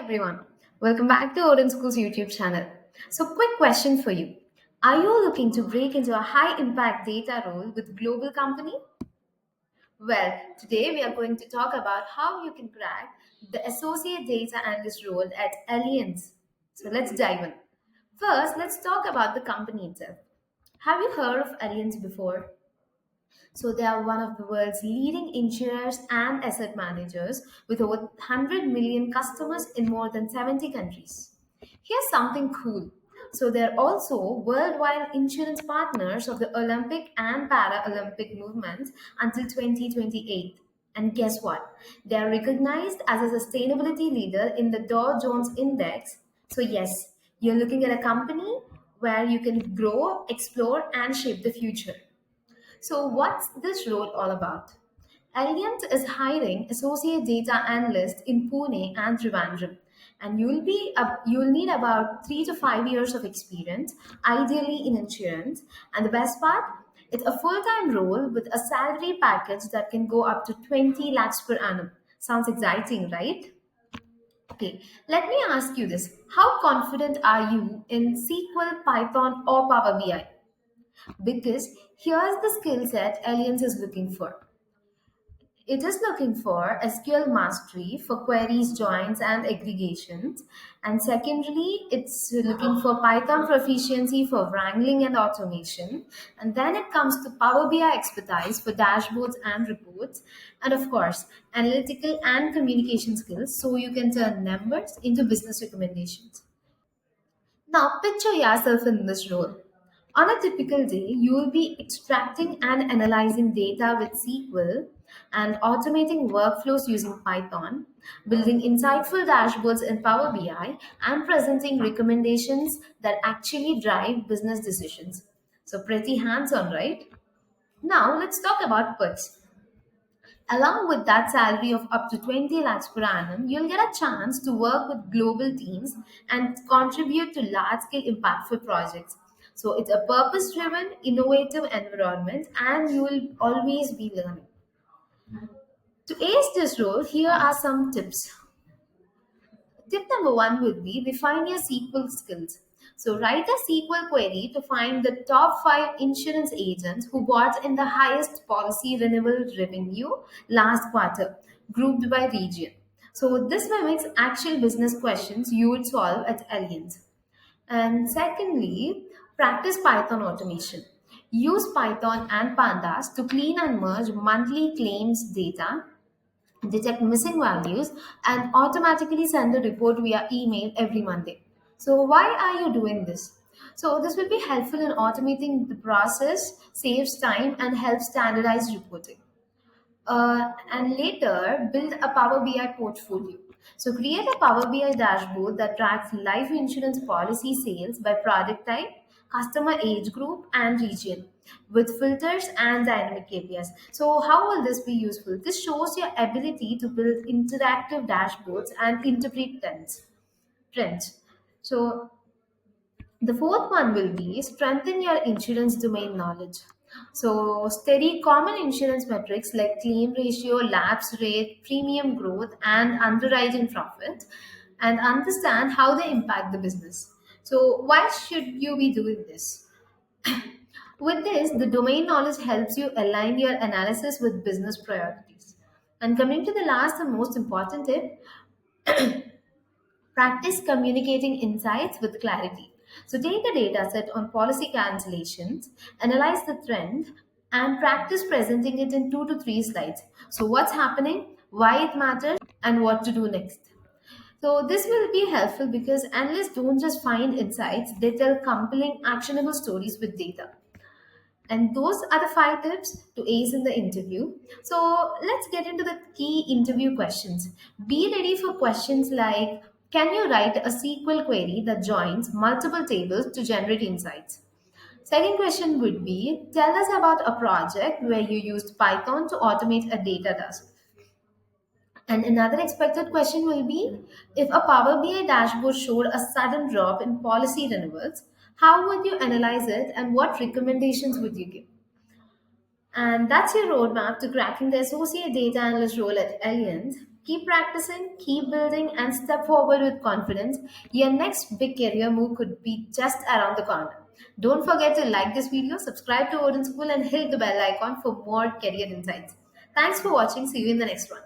everyone. Welcome back to OdinSchool's YouTube channel. So, quick question for you. Are you looking to break into a high impact data role with global company? Well, today we are going to talk about how you can crack the associate data analyst role at Allianz. So, let's dive in. First, let's talk about the company itself. Have you heard of Allianz before? So they are one of the world's leading insurers and asset managers with over 100 million customers in more than 70 countries. Here's something cool. So they're also worldwide insurance partners of the Olympic and Paralympic movements until 2028. And guess what? They are recognized as a sustainability leader in the Dow Jones Index. So, yes, you're looking at a company where you can grow, explore, and shape the future. So, what's this role all about? Allianz is hiring associate data analysts in Pune and Trivandrum, and you'll need about 3 to 5 years of experience, ideally in insurance. And the best part, it's a full-time role with a salary package that can go up to 20 lakhs per annum. Sounds exciting, right? Okay, let me ask you this: How confident are you in SQL, Python, or Power BI? Because here's the skill set Allianz is looking for. It is looking for SQL mastery for queries, joins, and aggregations. And secondly, it's looking for Python proficiency for wrangling and automation. And then it comes to Power BI expertise for dashboards and reports. And of course, analytical and communication skills so you can turn numbers into business recommendations. Now, picture yourself in this role. On a typical day, you will be extracting and analyzing data with SQL and automating workflows using Python, building insightful dashboards in Power BI, and presenting recommendations that actually drive business decisions. So, pretty hands on, right? Now, let's talk about perks. Along with that salary of up to 20 lakhs per annum, you'll get a chance to work with global teams and contribute to large scale impactful projects. So it's a purpose driven, innovative environment, and you will always be learning. To ace this role, here are some tips. Tip number one would be refine your SQL skills. So write a SQL query to find the top five insurance agents who bought in the highest policy renewal revenue last quarter, grouped by region. So this mimics actual business questions you would solve at Allianz. And secondly, practice Python automation. Use Python and Pandas to clean and merge monthly claims data, detect missing values, and automatically send a report via email every Monday. So, why are you doing this? So, this will be helpful in automating the process, saves time, and helps standardize reporting. And later, build a Power BI portfolio. So, create a Power BI dashboard that tracks life insurance policy sales by product type, customer age group, and region with filters and dynamic KPIs. So, how will this be useful? This shows your ability to build interactive dashboards and interpret trends. So, the fourth one will be strengthen your insurance domain knowledge. So, study common insurance metrics like claim ratio, lapse rate, premium growth, and underwriting profit, and understand how they impact the business. So, why should you be doing this? With this, the domain knowledge helps you align your analysis with business priorities. And coming to the last and most important tip, practice communicating insights with clarity. So take a data set on policy cancellations, analyze the trend, and practice presenting it in 2 to 3 slides. So what's happening, why it matters, and what to do next. So this will be helpful because analysts don't just find insights, they tell compelling, actionable stories with data. And those are the 5 tips to ace in the interview. So let's get into the key interview questions. Be ready for questions like: Can you write a SQL query that joins multiple tables to generate insights? Second question would be: Tell us about a project where you used Python to automate a data task. And another expected question will be: If a Power BI dashboard showed a sudden drop in policy renewals, how would you analyze it and what recommendations would you give? And that's your roadmap to cracking the associate data analyst role at Allianz. Keep practicing, keep building, and step forward with confidence. Your next big career move could be just around the corner. Don't forget to like this video, subscribe to OdinSchool, and hit the bell icon for more career insights. Thanks for watching. See you in the next one.